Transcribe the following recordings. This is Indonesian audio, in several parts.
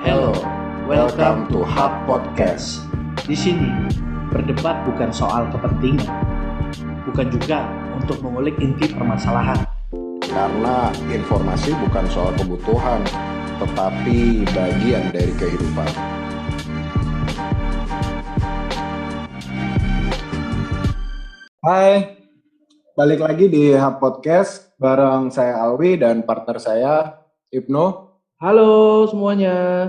Hello, welcome to Hub Podcast. Di sini, berdebat bukan soal kepentingan, bukan juga untuk mengulik inti permasalahan. Karena informasi bukan soal kebutuhan, tetapi bagian dari kehidupan. Hai, balik lagi di Hub Podcast bareng saya Alwi dan partner saya Ibnu. Halo semuanya.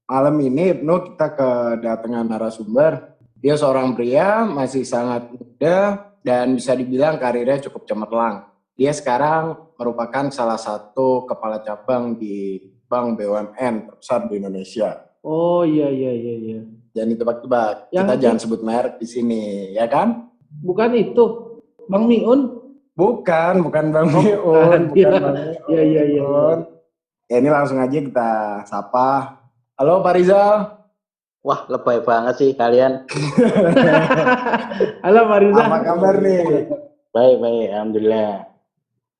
Malam ini Ibnu kita kedatangan narasumber. Dia seorang pria, masih sangat muda dan bisa dibilang karirnya cukup cemerlang. Dia sekarang merupakan salah satu kepala cabang di Bank BUMN terbesar di Indonesia. Oh iya. Jangan ditebak-tebak, Yang kita itu- jangan sebut merek di sini, ya kan? Bukan itu, Bang Miun. Bukan Bang Oh, Miun, bukan. bukan Bang Miun. Iya. Ya, ini langsung aja kita sapa. Halo Pak Rizal. Wah, lebay banget sih kalian. Halo Pak Riza. Apa kabar nih? Baik, alhamdulillah.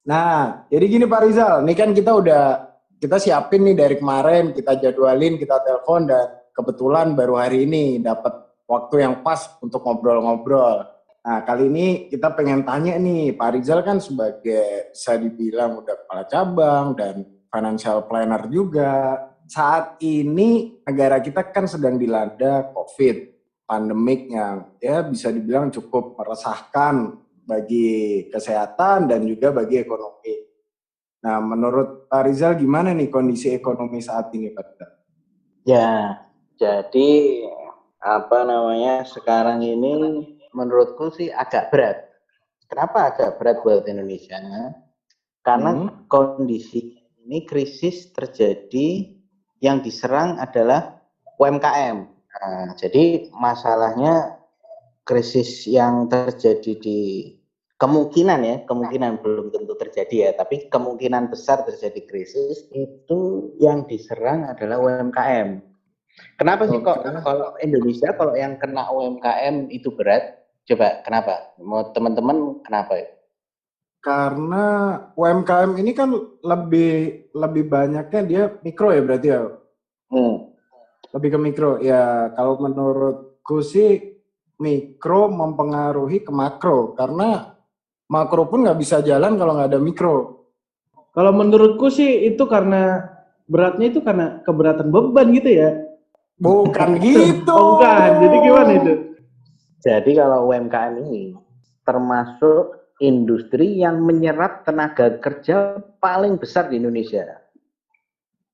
Nah, jadi gini Pak Rizal, ini kan kita siapin nih dari kemarin, kita jadwalin, kita telepon dan kebetulan baru hari ini dapat waktu yang pas untuk ngobrol-ngobrol. Nah, kali ini kita pengen tanya nih, Pak Rizal kan sebagai bisa dibilang udah kepala cabang dan financial planner juga. Saat ini negara kita kan sedang dilanda COVID, pandemik yang ya bisa dibilang cukup meresahkan bagi kesehatan dan juga bagi ekonomi. Nah, menurut Pak Rizal gimana nih kondisi ekonomi saat ini, Pak Rizal? Ya, jadi sekarang ini menurutku sih agak berat. Kenapa agak berat buat Indonesia? Karena kondisi ini krisis terjadi yang diserang adalah UMKM. Nah, jadi masalahnya krisis yang terjadi di kemungkinan belum tentu terjadi ya, tapi kemungkinan besar terjadi krisis itu yang diserang adalah UMKM. Kenapa sih kok kalau Indonesia kalau yang kena UMKM itu berat? Coba kenapa? Mau teman-teman kenapa ya? Karena UMKM ini kan lebih banyaknya dia mikro ya berarti ya? Lebih ke mikro. Ya, kalau menurutku sih mikro mempengaruhi ke makro. Karena makro pun nggak bisa jalan kalau nggak ada mikro. Kalau menurutku sih itu karena beratnya itu karena keberatan beban gitu ya. Bukan gitu. Oh bukan, jadi gimana itu? Jadi kalau UMKM ini termasuk industri yang menyerap tenaga kerja paling besar di Indonesia.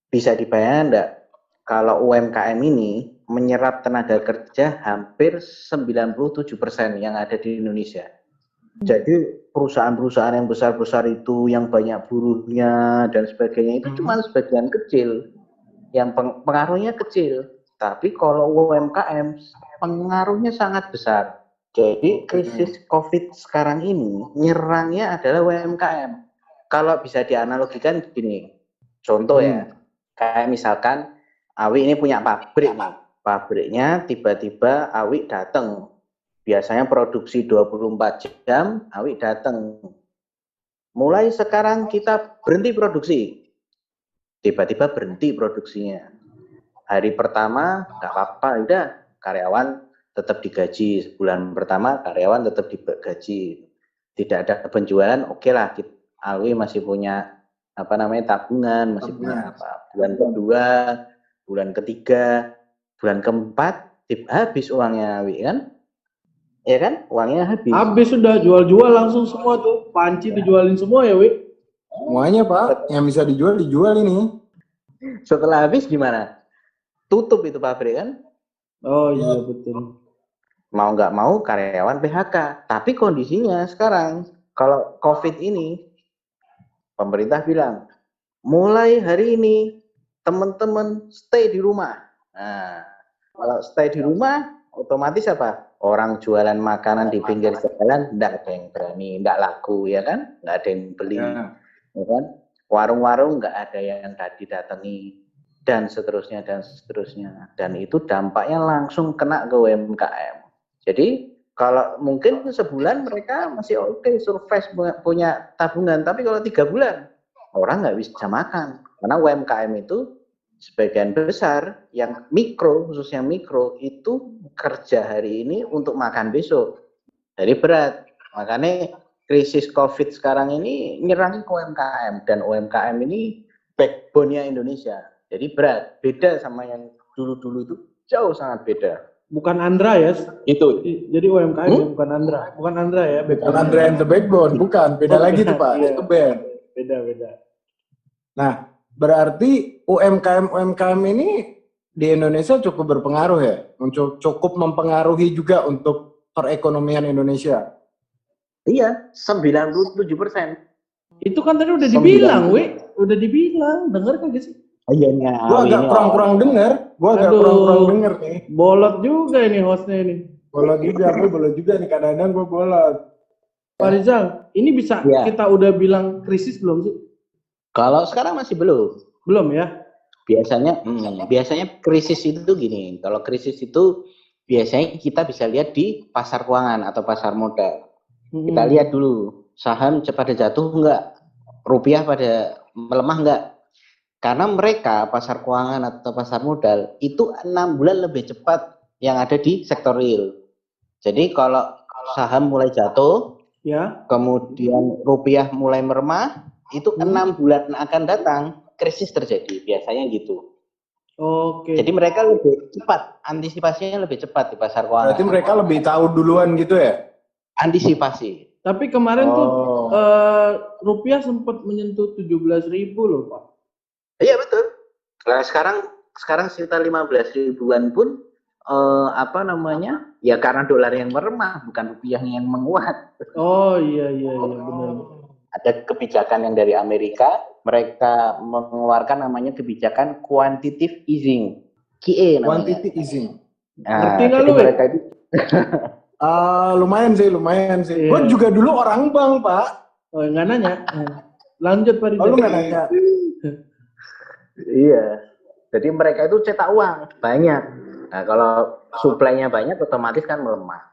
Bisa dibayangkan enggak? Kalau UMKM ini menyerap tenaga kerja hampir 97% yang ada di Indonesia. Jadi perusahaan-perusahaan yang besar-besar itu, yang banyak buruhnya dan sebagainya itu cuma sebagian kecil. Yang pengaruhnya kecil. Tapi kalau UMKM pengaruhnya sangat besar. Jadi krisis COVID sekarang ini nyerangnya adalah UMKM. Kalau bisa dianalogikan begini, contoh ya, kayak misalkan Awi ini punya pabrik, pabriknya tiba-tiba Awi datang. Biasanya produksi 24 jam, Awi datang. Mulai sekarang kita berhenti produksi. Tiba-tiba berhenti produksinya. Hari pertama nggak apa-apa, udah karyawan tetap digaji. Sebulan pertama karyawan tetap digaji. Tidak ada penjualan, oke lah. Alwi masih punya tabungan, masih punya apa. Bulan kedua, bulan ketiga, bulan keempat habis uangnya Alwi kan? Ya kan? Uangnya habis. Habis sudah jual-jual langsung semua tuh. Panci dijualin semua ya, Wi? Semuanya Pak, yang bisa dijual ini. Setelah habis gimana? Tutup itu pabrik kan? Oh iya betul. Mau nggak mau karyawan PHK. Tapi kondisinya sekarang kalau COVID ini pemerintah bilang mulai hari ini teman-teman stay di rumah. Nah, kalau stay di rumah otomatis apa? Orang jualan makanan di pinggir jalan nggak ada yang berani, nggak laku ya kan? Nggak ada yang beli, ya kan? Warung-warung nggak ada yang didatangi dan seterusnya. Dan itu dampaknya langsung kena ke UMKM. Jadi kalau mungkin sebulan mereka masih oke, survive punya tabungan, tapi kalau 3 bulan orang nggak bisa makan karena UMKM itu sebagian besar yang mikro, khususnya mikro, itu kerja hari ini untuk makan besok. Jadi berat. Makanya krisis COVID sekarang ini nyerang ke UMKM. Dan UMKM ini backbone-nya Indonesia. Jadi berat. Beda sama yang dulu-dulu itu jauh sangat beda. Bukan Andra ya? Itu. Jadi UMKM ya, bukan Andra. Bukan Andra ya? Bukan Andra and the Backbone, bukan. Beda lagi tuh Pak, Iya. itu band. Beda. Nah, berarti UMKM ini di Indonesia cukup berpengaruh ya? Cukup mempengaruhi juga untuk perekonomian Indonesia? Iya, 97%. Itu kan tadi udah dibilang, udah dibilang. Dengar kagak sih? Iya, Gua agak kurang-kurang denger. Nih. Bolot juga ini hostnya ini. Bolot juga nih, kadang-kadang gue bolot. Pak Rizal, ini bisa kita udah bilang krisis belum sih? Kalau sekarang masih belum. Belum ya? Biasanya krisis itu gini. Kalau krisis itu biasanya kita bisa lihat di pasar keuangan atau pasar modal. Kita lihat dulu saham pada jatuh enggak, rupiah pada melemah enggak. Karena mereka pasar keuangan atau pasar modal itu 6 bulan lebih cepat yang ada di sektor real. Jadi kalau saham mulai jatuh, ya, kemudian rupiah mulai melemah, itu 6 bulan akan datang krisis terjadi, biasanya gitu. Oke. Jadi mereka lebih cepat, antisipasinya lebih cepat di pasar keuangan. Berarti mereka lebih tahu duluan gitu ya? Antisipasi. Tapi kemarin tuh rupiah sempat menyentuh 17.000 loh Pak. Iya betul. Nah, sekarang sekitar 15 ribuan pun ya karena dolar yang melemah, bukan rupiah yang menguat. Oh iya benar. Ada kebijakan yang dari Amerika, mereka mengeluarkan namanya kebijakan quantitative easing, QE namanya. Quantitative easing. Nah, ngerti nggak lu? mereka itu lumayan sih. Iya. Gue juga dulu orang bank, Pak. Oh, nggak nanya. Lanjut Pak Rizal. Oh, lu nggak nanya? Iya. Jadi mereka itu cetak uang banyak. Nah, kalau suplainya banyak otomatis kan melemah.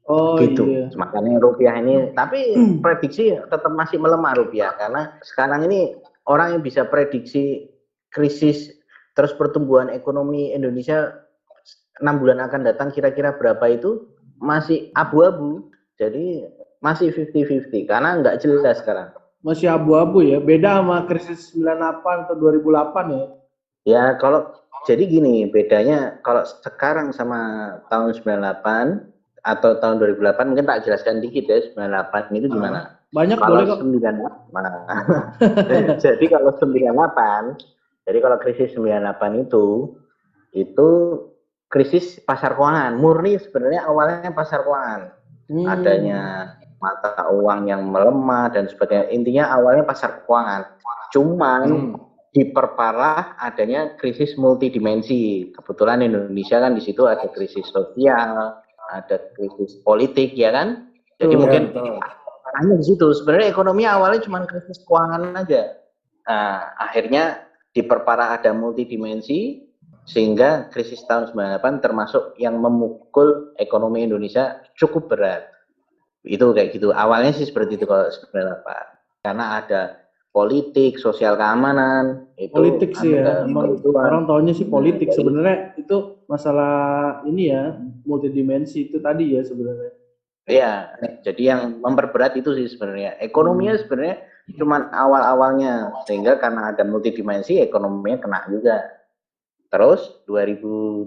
Oh gitu. iya. Makanya rupiah ini, tapi prediksi tetap masih melemah rupiah karena sekarang ini orang yang bisa prediksi krisis terus pertumbuhan ekonomi Indonesia 6 bulan akan datang kira-kira berapa itu masih abu-abu. Jadi masih 50-50 karena nggak jelas sekarang. Masih abu-abu ya, beda sama krisis 98 atau 2008 ya. Ya kalau jadi gini, bedanya kalau sekarang sama tahun 98 atau tahun 2008 mungkin tak jelaskan dikit ya, 98 itu gimana? Banyak Kalau boleh kok. 98. Jadi kalau 98, jadi kalau krisis 98 itu krisis pasar keuangan, murni sebenarnya awalnya pasar keuangan. Adanya mata uang yang melemah dan sebagainya. Intinya awalnya pasar keuangan. Cuman diperparah adanya krisis multidimensi. Kebetulan Indonesia kan di situ ada krisis sosial, ada krisis politik ya kan. Jadi mungkin parahnya di situ. Sebenarnya ekonomi awalnya cuma krisis keuangan aja. Nah, akhirnya diperparah ada multidimensi sehingga krisis tahun 98 termasuk yang memukul ekonomi Indonesia cukup berat. Itu kayak gitu. Awalnya sih seperti itu kalau sebenarnya Pak. Karena ada politik, sosial keamanan. Itu politik sih ya. Emang orang taunya sih politik. Sebenarnya itu masalah ini ya, multidimensi itu tadi ya sebenarnya. Iya. Jadi yang memperberat itu sih sebenarnya. Ekonominya sebenarnya cuma awal-awalnya. Sehingga karena ada multidimensi, ekonominya kena juga. Terus 2008.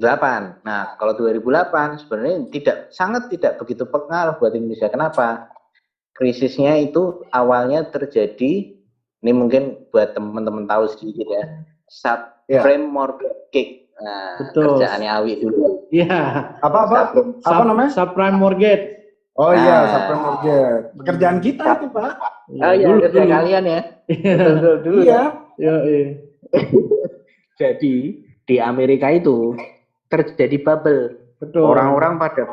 Nah, kalau 2008 sebenarnya sangat tidak begitu pengaruh buat Indonesia. Kenapa? Krisisnya itu awalnya terjadi, ini mungkin buat teman-teman tahu sedikit ya, subprime mortgage. Nah, betul. Kerjaannya Awi dulu. Iya. Apa namanya? Subprime mortgage. Oh iya, subprime mortgage. Pekerjaan kita itu, Pak. Oh iya, kerja kalian ya. Dulu. Iya. Jadi di Amerika itu terjadi bubble. Betul. Orang-orang pada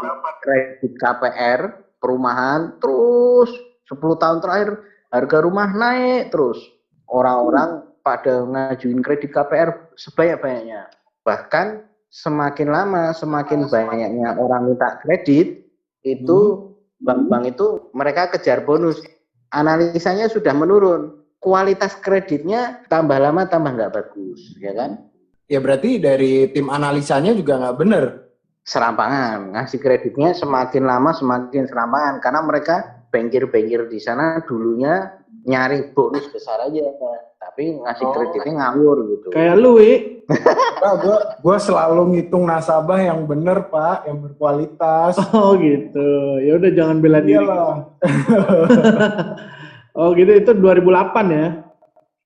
kredit KPR, perumahan, terus 10 tahun terakhir harga rumah naik terus. Orang-orang pada ngajuin kredit KPR sebanyak-banyaknya. Bahkan semakin lama, semakin banyaknya orang minta kredit, itu bank-bank itu mereka kejar bonus. Analisanya sudah menurun. Kualitas kreditnya tambah lama tambah nggak bagus, ya kan? Ya berarti dari tim analisanya juga nggak bener. Serampangan, ngasih kreditnya semakin lama semakin serampangan karena mereka bankir-bankir di sana dulunya nyari bonus besar aja, tapi ngasih kreditnya ngawur gitu. Kayak lu, Wi. Gue selalu ngitung nasabah yang bener Pak, yang berkualitas. Oh gitu. Ya udah jangan bela diri. Iyalah. Oh gitu, itu 2008 ya.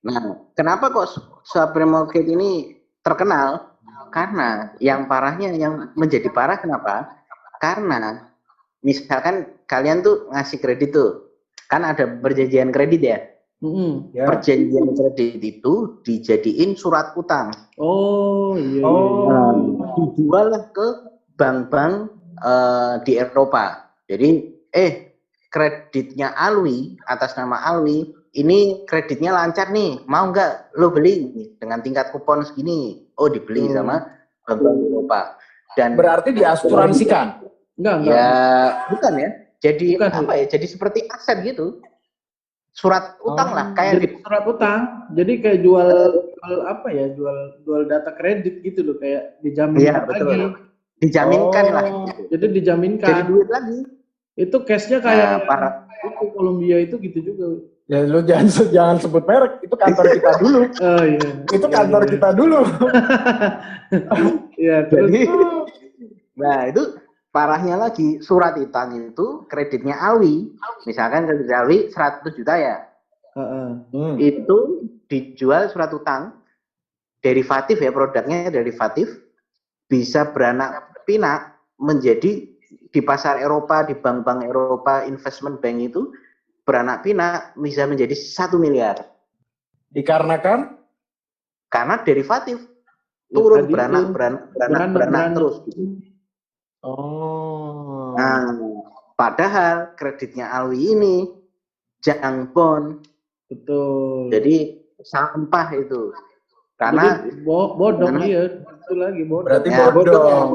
Nah, kenapa kok subprime mortgage ini terkenal? Karena yang parahnya, yang menjadi parah kenapa? Karena misalkan kalian tuh ngasih kredit tuh, kan ada perjanjian kredit ya. Ya. Perjanjian kredit itu dijadiin surat utang. Oh iya. Dijual ke bank-bank di Eropa. Jadi, kreditnya Alwi atas nama Alwi, ini kreditnya lancar nih, mau nggak lo beli dengan tingkat kupon segini? Oh dibeli sama bank-bank Eropa. Dan berarti diasuransikan? Enggak. Ya bukan ya. Jadi Bukan, apa ya? Jadi seperti aset gitu. Surat utang lah, kayak jadi surat utang. Jadi kayak jual apa ya? Jual data kredit gitu loh, kayak dijamin Iya, lagi. betul. Dijaminkan lah. Jadi dijaminkan. Jadi duit lagi. Itu cashnya kayak itu Columbia itu gitu juga. Ya lu jangan sebut merek, itu kantor kita dulu. Oh iya. Itu kantor kita dulu. Iya, Jadi nah itu parahnya lagi, surat utang itu kreditnya Alwi. Misalkan kredit Alwi 100 juta ya. Itu dijual surat utang derivatif ya, produknya derivatif, bisa beranak pinak menjadi di pasar Eropa, di bank-bank Eropa, investment bank itu beranak pinak bisa menjadi 1 miliar. Dikarenakan? Karena derivatif turun beranak terus. Oh. Nah, padahal kreditnya Alwi ini jangkon. Betul. Jadi sampah itu. Karena bodong iya, itu lagi bodong. Berarti ya, bodong.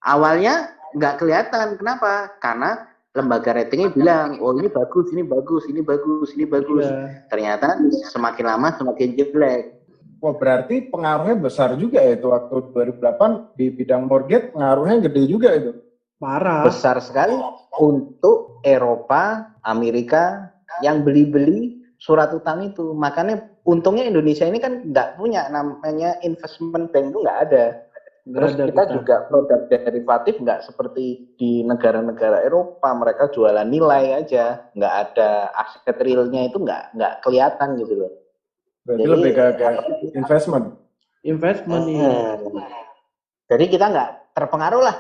Awalnya nggak kelihatan. Kenapa? Karena lembaga ratingnya bilang, oh ini bagus, ini bagus, ini bagus, ini bagus. Iya. Ternyata semakin lama semakin jelek. Wah berarti pengaruhnya besar juga ya itu waktu 2008 di bidang mortgage, pengaruhnya gede juga itu. Parah. Besar sekali untuk Eropa, Amerika yang beli-beli surat utang itu. Makanya untungnya Indonesia ini kan nggak punya namanya investment bank, itu nggak ada. Terus kita juga produk derivatif nggak seperti di negara-negara Eropa, mereka jualan nilai aja, nggak ada aset realnya, itu nggak kelihatan gitu loh. Berarti lebih ke investment. Investment iya. Jadi kita nggak terpengaruh lah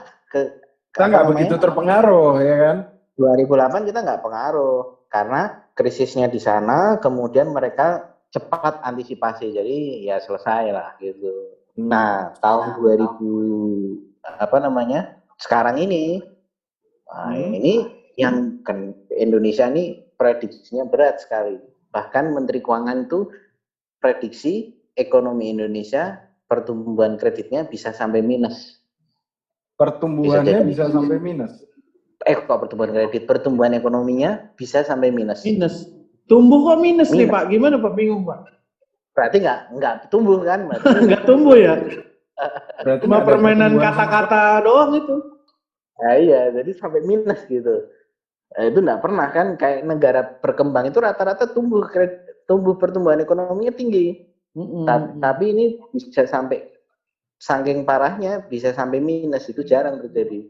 kita nggak begitu terpengaruh ya kan? 2008 kita nggak pengaruh karena krisisnya di sana, kemudian mereka cepat antisipasi, jadi ya selesai lah gitu. Nah, tahun 2000 sekarang ini, ini yang Indonesia ini prediksinya berat sekali. Bahkan Menteri Keuangan itu prediksi ekonomi Indonesia pertumbuhan kreditnya bisa sampai minus. Pertumbuhannya bisa sampai minus. Kok pertumbuhan kredit, pertumbuhan ekonominya bisa sampai minus. Minus. Tumbuh kok minus nih Pak? Gimana Pak? Bingung Pak. Berarti nggak tumbuh kan? Nggak tumbuh ya? Berarti cuma permainan kata-kata doang itu. Nah, iya, jadi sampai minus gitu. Itu nggak pernah kan, kayak negara berkembang itu rata-rata tumbuh pertumbuhan ekonominya tinggi. Tapi ini bisa sampai, saking parahnya bisa sampai minus, itu jarang terjadi.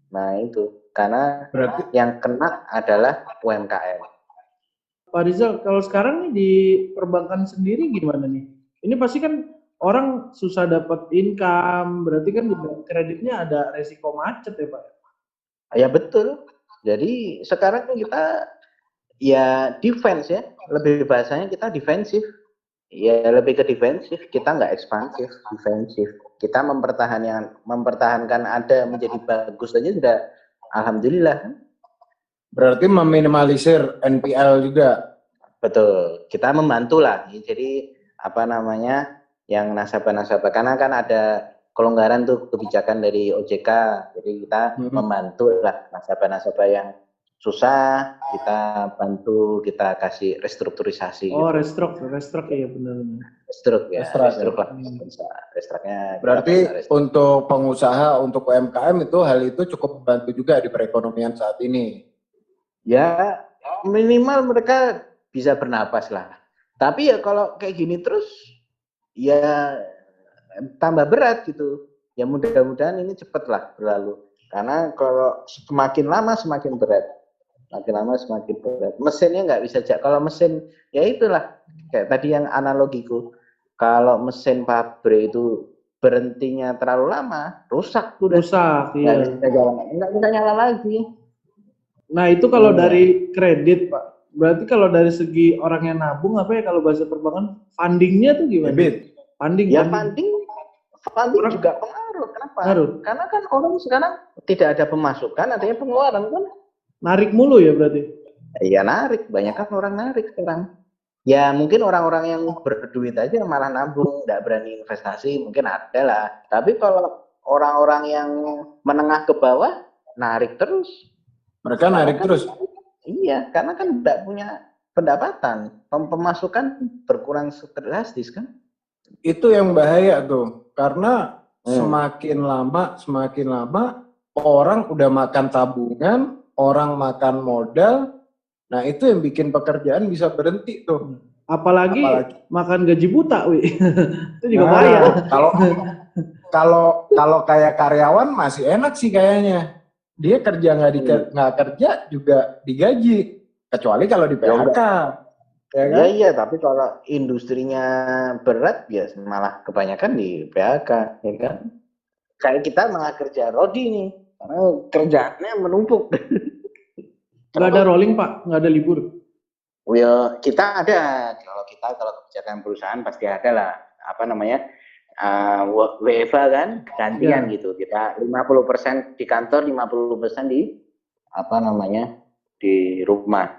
Nah itu karena yang kena adalah UMKM. Pak Rizal, kalau sekarang nih di perbankan sendiri gimana nih? Ini pasti kan orang susah dapat income, berarti kan kreditnya ada resiko macet ya Pak? Ya betul. Jadi sekarang kita ya defense ya, lebih bahasanya kita defensif. Ya lebih ke defensif, kita nggak ekspansif, defensif. Kita mempertahankan ada menjadi bagus saja sudah, alhamdulillah. Berarti meminimalisir NPL juga. Betul, kita membantu lah. Jadi yang nasabah-nasabah, karena kan ada kelonggaran tuh kebijakan dari OJK, jadi kita membantu lah nasabah-nasabah yang susah, kita bantu, kita kasih restrukturisasi. Oh, gitu. restruk ya benar. Restruk ya, Restruk, restruk ya. lah. Restruknya Berarti restruk. untuk pengusaha, untuk UMKM itu hal itu cukup membantu juga di perekonomian saat ini. Ya minimal mereka bisa bernapas lah. Tapi ya kalau kayak gini terus ya tambah berat gitu. Ya mudah-mudahan ini cepat lah berlalu. Karena kalau semakin lama semakin berat. Semakin lama semakin berat. Mesinnya nggak bisa kalau mesin ya itulah kayak tadi yang analogiku. Kalau mesin pabrik itu berhentinya terlalu lama, rusak udah. Rusak, Nggak iya. bisa jalan, nggak bisa nyala lagi. Nah itu kalau Iya. dari kredit Pak, berarti kalau dari segi orang yang nabung apa ya kalau bahasa perbankan fundingnya tuh gimana? Debit. Funding, Ya funding. funding Orang- juga pengaruh. Kenapa? Pengaruh. Karena kan orang sekarang tidak ada pemasukan, adanya pengeluaran kan. Narik mulu ya berarti. Ya narik, banyak kan orang narik sekarang. Ya mungkin orang-orang yang berduit aja malah nabung, nggak berani investasi, mungkin ada lah. Tapi kalau orang-orang yang menengah ke bawah, narik terus. Mereka narik terus. Iya, karena kan nggak punya pendapatan. Pemasukan berkurang drastis kan. Itu yang bahaya tuh. Karena semakin lama orang udah makan tabungan, orang makan modal. Nah, itu yang bikin pekerjaan bisa berhenti tuh. Apalagi makan gaji buta, Wi. Itu juga Nah, bahaya. Kalau kayak karyawan masih enak sih kayaknya. Dia kerja nggak kerja juga digaji. Kecuali kalau di PHK. Ya kan? Iya, tapi kalau industrinya berat ya malah kebanyakan di PHK, ya kan? Kayak kita malah kerja rodi nih, karena kerjaannya menumpuk. Nggak ada rolling Pak, nggak ada libur. Well, kita ada. Kalau kebijakan perusahaan pasti ada lah. Apa namanya? WFA kan, gantian gitu. Kita 50% di kantor, 50% di apa namanya? Di rumah.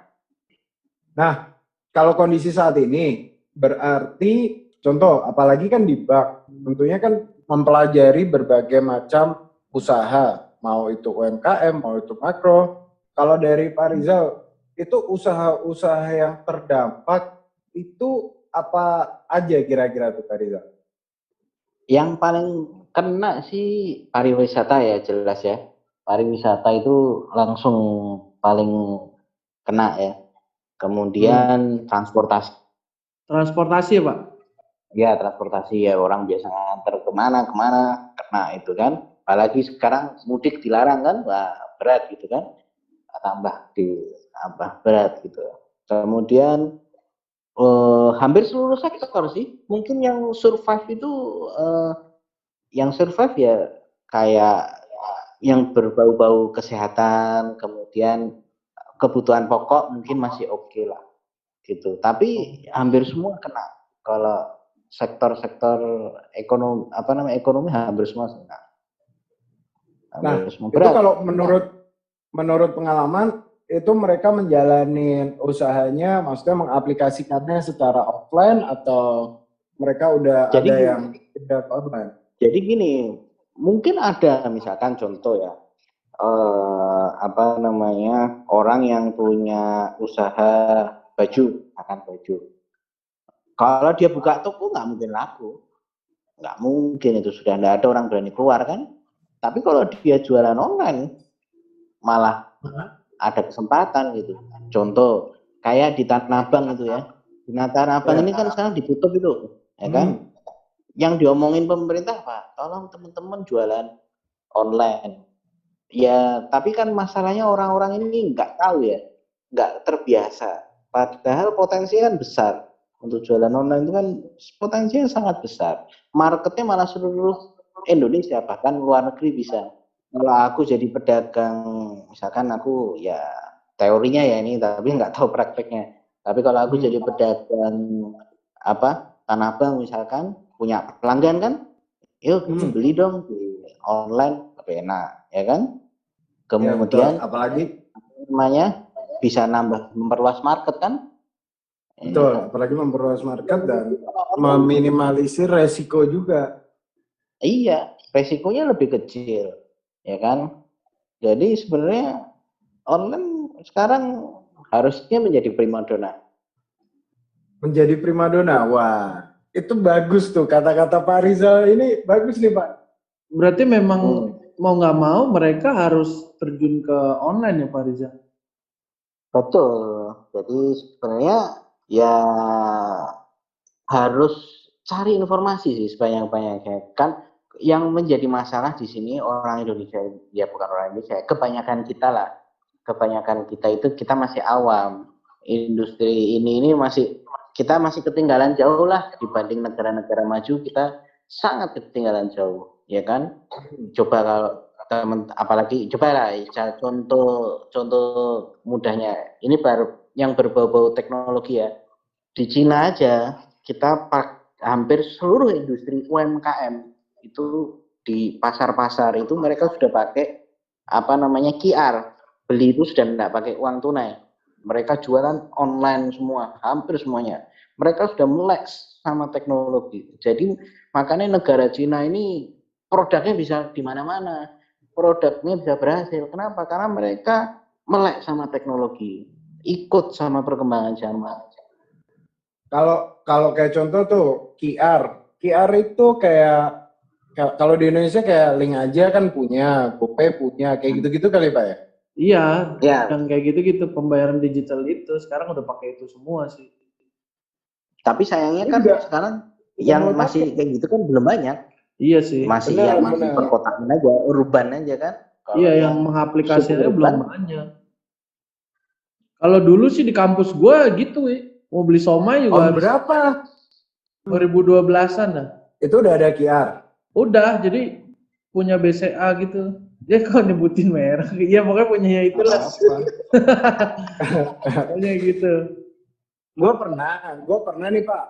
Nah, kalau kondisi saat ini berarti contoh apalagi kan di bank, tentunya kan mempelajari berbagai macam usaha, mau itu UMKM, mau itu makro. Kalau dari Pak Rizal, itu usaha-usaha yang terdampak itu apa aja kira-kira tuh Pak Rizal? Yang paling kena sih pariwisata ya jelas ya. Pariwisata itu langsung paling kena ya. Kemudian transportasi. Transportasi ya Pak? Ya transportasi ya, orang biasa nganter kemana kena itu kan. Apalagi sekarang mudik dilarang kan, wah berat gitu kan. Tambah berat gitu. Kemudian hampir seluruh sektor sih. Mungkin yang survive itu ya kayak yang berbau-bau kesehatan, kemudian kebutuhan pokok mungkin masih oke lah gitu. Tapi hampir semua kena. Kalau sektor-sektor ekonomi hampir semua kena. Nah, itu kalau menurut pengalaman itu mereka menjalani usahanya, maksudnya mengaplikasikannya secara offline atau mereka udah ada yang tidak online? Jadi gini, mungkin ada misalkan contoh ya, orang yang punya usaha baju, akan baju. Kalau dia buka toko nggak mungkin laku, nggak mungkin, itu sudah nggak ada orang berani keluar kan. Tapi kalau dia jualan online, malah ada kesempatan gitu. Contoh kayak di Tanah Abang itu ya. Di Tanah Abang ini kan sekarang ditutup itu, ya kan? Yang diomongin pemerintah apa? Tolong teman-teman jualan online. Ya, tapi kan masalahnya orang-orang ini nggak tahu ya, nggak terbiasa. Padahal potensinya kan besar. Untuk jualan online itu kan potensinya sangat besar. Marketnya malah seluruh Indonesia, bahkan luar negeri bisa. Kalau aku jadi pedagang, misalkan aku ya teorinya ya ini, tapi nggak tahu prakteknya. Tapi kalau aku jadi pedagang Tanah Abang misalkan, punya pelanggan kan, yuk beli dong di online, lebih enak, ya kan? Kemudian apalagi namanya bisa memperluas market kan? Betul, apalagi memperluas market dan meminimalisir resiko juga. Iya, resikonya lebih kecil, ya kan? Jadi sebenarnya online sekarang harusnya menjadi primadona. Menjadi primadona, wah. Itu bagus tuh kata-kata Pak Rizal ini bagus nih Pak. Berarti memang mau nggak mau mereka harus terjun ke online ya Pak Riza? Betul. Jadi sebenarnya ya harus cari informasi sih sebanyak-banyaknya. Kan yang menjadi masalah di sini orang Indonesia, ya bukan orang Indonesia, kebanyakan kita lah. Kebanyakan kita itu kita masih awam. Industri ini masih kita masih ketinggalan jauh lah dibanding negara-negara maju, kita sangat ketinggalan jauh, ya kan? Coba kalau teman, apalagi coba lah contoh mudahnya ini baru yang berbau-bau teknologi ya. Di Cina aja kita hampir seluruh industri UMKM itu di pasar-pasar itu mereka sudah pakai apa namanya QR, beli itu sudah tidak pakai uang tunai, mereka jualan online semua, hampir semuanya. Mereka sudah melek sama teknologi. Jadi makanya negara Cina ini produknya bisa di mana-mana, produknya bisa berhasil. Kenapa? Karena mereka melek sama teknologi, ikut sama perkembangan zaman. Kalau kayak contoh tuh QR itu kayak kalau di Indonesia kayak Link aja kan punya, GoPay punya, kayak gitu-gitu kali Pak ya? Iya, Ya, yang kayak gitu-gitu pembayaran digital itu sekarang udah pakai itu semua sih. tapi sayangnya kan Enggak. sekarang Udah yang mulai masih pakai. kayak gitu kan belum banyak. Iya sih. Masih Benar, yang masih benar. perkotaan aja, urban aja kan. Kalau Iya, yang mengaplikasikannya belum suburban, banyak. Kalau dulu sih di kampus gua gitu, mau beli somai juga Tahun harus berapa? 2012-an dah. Itu udah ada QR. Udah, jadi punya BCA gitu. Ya kalau nyebutin merek, iya pokoknya punya itulah. Pokoknya gitu. Gue pernah nih Pak.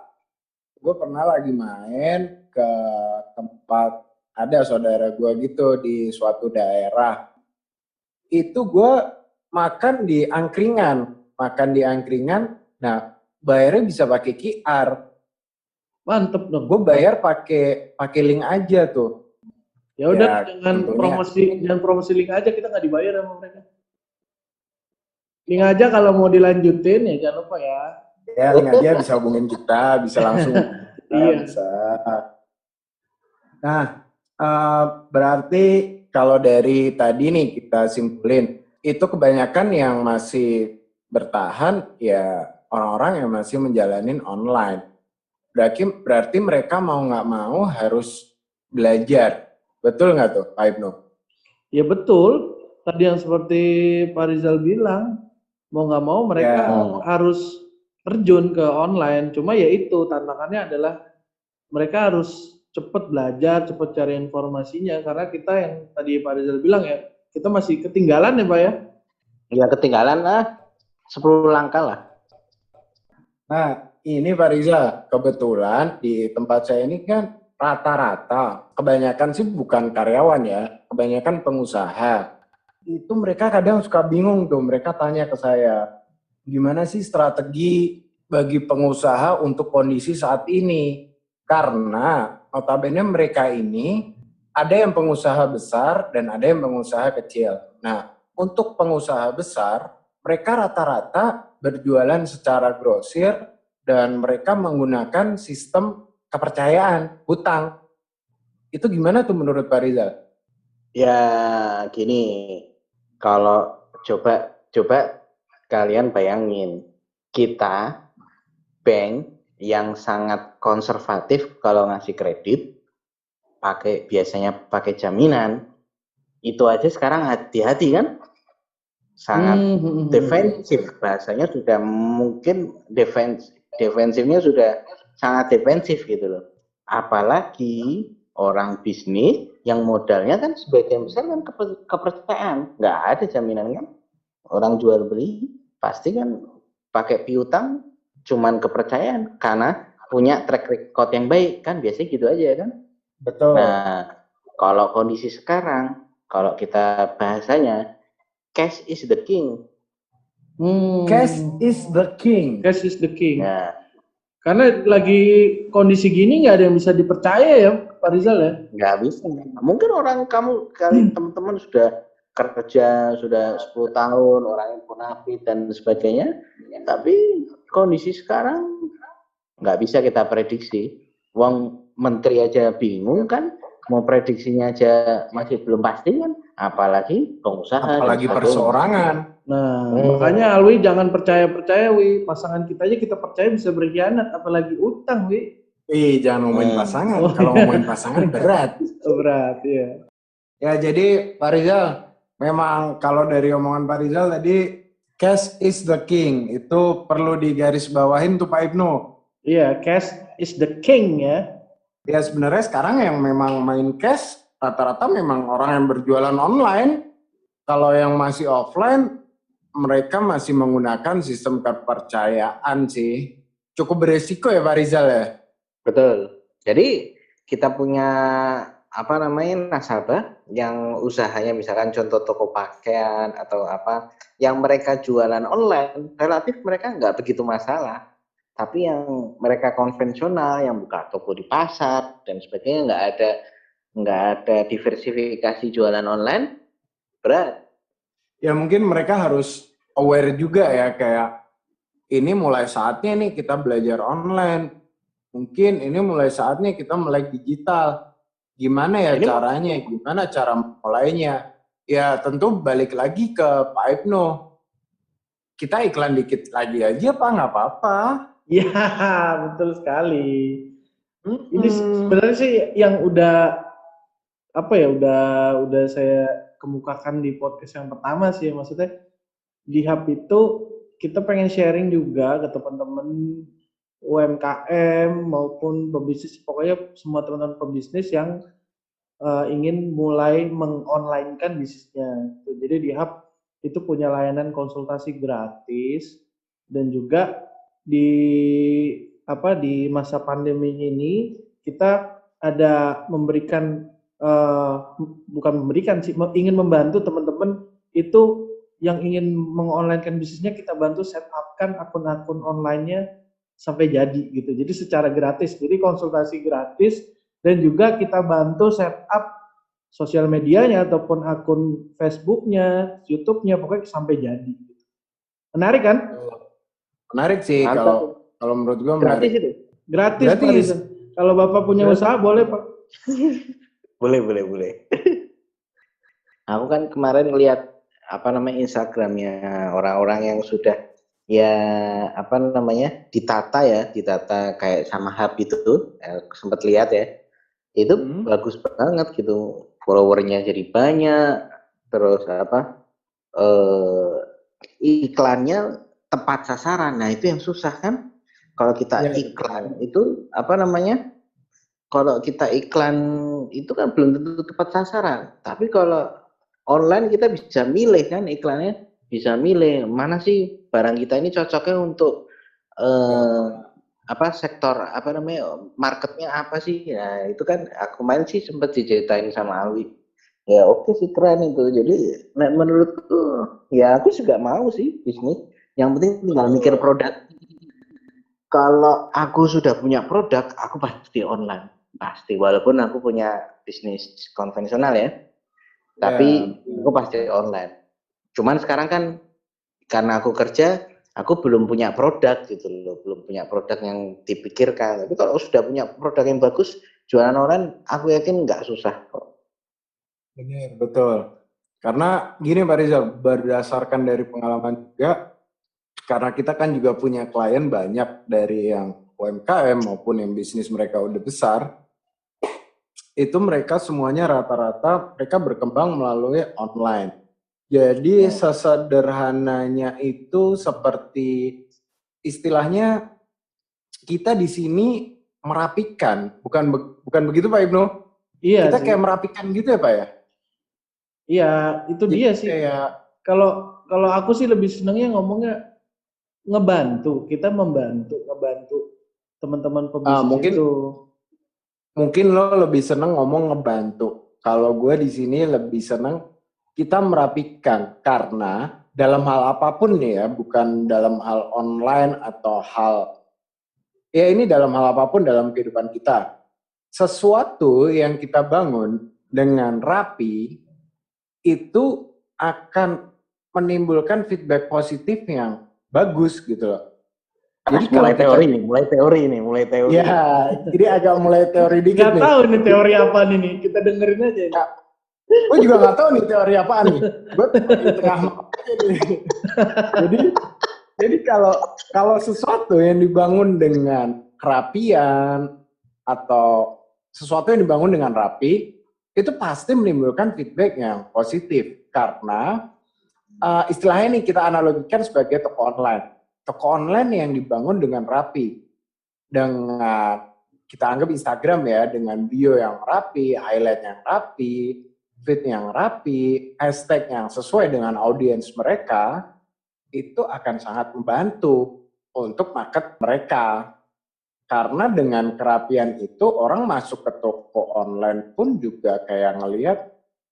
Gue pernah lagi main ke tempat ada saudara gue gitu di suatu daerah. Itu gue makan di angkringan. Nah, bayarnya bisa pakai QR. Mantep dong. Gue bayar pakai link aja tuh. Ya udah, Ya, jangan promosi link aja, kita nggak dibayar sama mereka. Link aja kalau mau dilanjutin ya jangan lupa ya. Ya, link aja bisa hubungin kita, bisa langsung Iya. bisa. Nah, berarti kalau dari tadi nih kita simpulin, itu kebanyakan yang masih bertahan ya orang-orang yang masih menjalanin online. Berarti mereka mau nggak mau harus belajar. Betul nggak tuh, Pak Ibnu? Ya betul. Tadi yang seperti Pak Rizal bilang, mau nggak mau mereka harus terjun ke online. Cuma ya itu tantangannya adalah mereka harus cepat belajar, cepat cari informasinya. Karena kita yang tadi Pak Rizal bilang ya, kita masih ketinggalan ya Pak ya. ya ketinggalan lah 10 langkah lah. Nah, ini Pak Riza, kebetulan di tempat saya ini kan rata-rata, kebanyakan sih bukan karyawan ya, kebanyakan pengusaha. Itu mereka kadang suka bingung tuh, mereka tanya ke saya, gimana sih strategi bagi pengusaha untuk kondisi saat ini? Karena notabene mereka ini ada yang pengusaha besar dan ada yang pengusaha kecil. Nah, untuk pengusaha besar, mereka rata-rata berjualan secara grosir dan mereka menggunakan sistem kepercayaan, hutang. Itu gimana tuh menurut Pak Rizal? Ya gini, kalau coba kalian bayangin, kita bank yang sangat konservatif kalau ngasih kredit, biasanya pakai jaminan, itu aja sekarang hati-hati kan, sangat defensif, bahasanya sudah mungkin defensifnya sudah sangat defensif gitu loh. Apalagi orang bisnis yang modalnya kan sebagian besar kan kepercayaan, nggak ada jaminan kan. Orang jual beli pasti kan pakai piutang, cuman kepercayaan karena punya track record yang baik kan, biasanya gitu aja kan. Betul. Nah, kalau kondisi sekarang, kalau kita bahasanya cash is the king. Cash is the king. Cash is the king. Nah, karena lagi kondisi gini nggak ada yang bisa dipercaya ya Pak Rizal ya. nggak bisa. Mungkin teman-teman sudah kerja sudah 10 tahun, orang yang munafik dan sebagainya, tapi kondisi sekarang nggak bisa kita prediksi. Wong menteri aja bingung kan, mau prediksinya aja masih belum pasti kan, apalagi pengusaha dan Apalagi sebagainya. perseorangan. Nah, makanya Alwi jangan percaya-percaya, Wi. Pasangan kita aja kita percaya bisa berkhianat, apalagi utang, Wi. Jangan ngomongin pasangan. Kalau ngomongin pasangan berat. Berat, ya. Ya, jadi Pak Rizal, memang kalau dari omongan Pak Rizal tadi, cash is the king. Itu perlu digarisbawahin tuh Pak Ibnu. Iya, cash is the king ya. Ya sebenarnya sekarang yang memang main cash, rata-rata memang orang yang berjualan online. Kalau yang masih offline, mereka masih menggunakan sistem kepercayaan sih. Cukup beresiko ya Pak Rizal ya? Betul. Jadi kita punya nasabah yang usahanya misalkan contoh toko pakaian atau apa yang mereka jualan online, relatif mereka nggak begitu masalah. Tapi yang mereka konvensional yang buka toko di pasar dan sebagainya nggak ada diversifikasi jualan online, berat. Ya mungkin mereka harus aware juga ya, kayak ini mulai saatnya nih kita belajar online. Mungkin ini mulai saatnya kita melek digital. Gimana ya caranya? Gimana cara mulainya? Ya tentu balik lagi ke Pak Ibnu. Kita iklan dikit lagi aja Pak, nggak apa-apa. Iya, betul sekali. Ini sebenarnya sih yang udah saya kemukakan di podcast yang pertama sih, maksudnya di Hub itu kita pengen sharing juga ke teman-teman UMKM maupun pebisnis, pokoknya semua teman-teman pebisnis yang ingin mulai mengonlinekan bisnisnya. Jadi di Hub itu punya layanan konsultasi gratis, dan juga di masa pandemi ini kita ada ingin membantu teman-teman itu yang ingin mengonlinekan bisnisnya, kita bantu set up-kan akun-akun online-nya sampai jadi gitu. Jadi secara gratis. Jadi konsultasi gratis, dan juga kita bantu set up sosial medianya ataupun akun Facebook-nya, YouTube-nya, pokoknya sampai jadi. Menarik kan? Menarik sih. Kalau menurut gue menarik. Gratis. Pak Rizal. Kalau Bapak punya usaha boleh Pak. Boleh. Aku kan kemarin lihat Instagramnya orang-orang yang sudah ditata kayak sama Hub itu, sempat lihat ya. Itu bagus banget gitu, followernya jadi banyak, terus iklannya tepat sasaran. Nah itu yang susah kan, kalau kita iklan itu kalau kita iklan itu kan belum tentu tepat sasaran. Tapi kalau online kita bisa milih kan, iklannya bisa milih mana sih barang kita ini cocoknya untuk sektor marketnya apa sih. Nah itu kan aku main sih sempat diceritain sama Alwi. Ya oke sih, keren itu. Jadi menurutku ya aku juga mau sih bisnis. Yang penting tinggal mikir produk. Kalau aku sudah punya produk, aku pasti online. Pasti, walaupun aku punya bisnis konvensional ya. Tapi aku pasti online. Cuman sekarang kan karena aku kerja, aku belum punya produk gitu loh. Belum punya produk yang dipikirkan. Tapi kalau sudah punya produk yang bagus, jualan online, aku yakin nggak susah kok. Benar, betul. Karena gini Pak Rizal, berdasarkan dari pengalaman juga, karena kita kan juga punya klien banyak dari yang UMKM maupun yang bisnis mereka udah besar, itu mereka semuanya rata-rata mereka berkembang melalui online. Jadi sesederhananya itu seperti istilahnya kita di sini merapikan, bukan begitu Pak Ibnu? Iya. Kita kayak merapikan gitu ya Pak ya? Iya, itu jadi dia sih. Kalau aku sih lebih senangnya ngomongnya ngebantu. Kita ngebantu teman-teman pebisnis itu. Mungkin lo lebih seneng ngomong ngebantu. Kalau gue di sini lebih seneng kita merapikan, karena dalam hal apapun nih ya, bukan dalam hal online atau ini dalam hal apapun dalam kehidupan kita. Sesuatu yang kita bangun dengan rapi itu akan menimbulkan feedback positif yang bagus gitu loh. Jadi mulai teori. Ya, jadi agak mulai teori dikit Nggak nih. tahu ini teori apa nih, kita dengerin aja. Nih. Gue juga nggak tahu nih teori apaan nih. Gue di tengah aja nih. Jadi kalau sesuatu yang dibangun dengan kerapian atau sesuatu yang dibangun dengan rapi, itu pasti menimbulkan feedback yang positif. Karena istilahnya nih kita analogikan sebagai toko online. Toko online yang dibangun dengan rapi, dengan kita anggap Instagram ya, dengan bio yang rapi, highlight yang rapi, feed yang rapi, hashtag yang sesuai dengan audiens mereka, itu akan sangat membantu untuk market mereka. Karena dengan kerapian itu orang masuk ke toko online pun juga kayak ngelihat,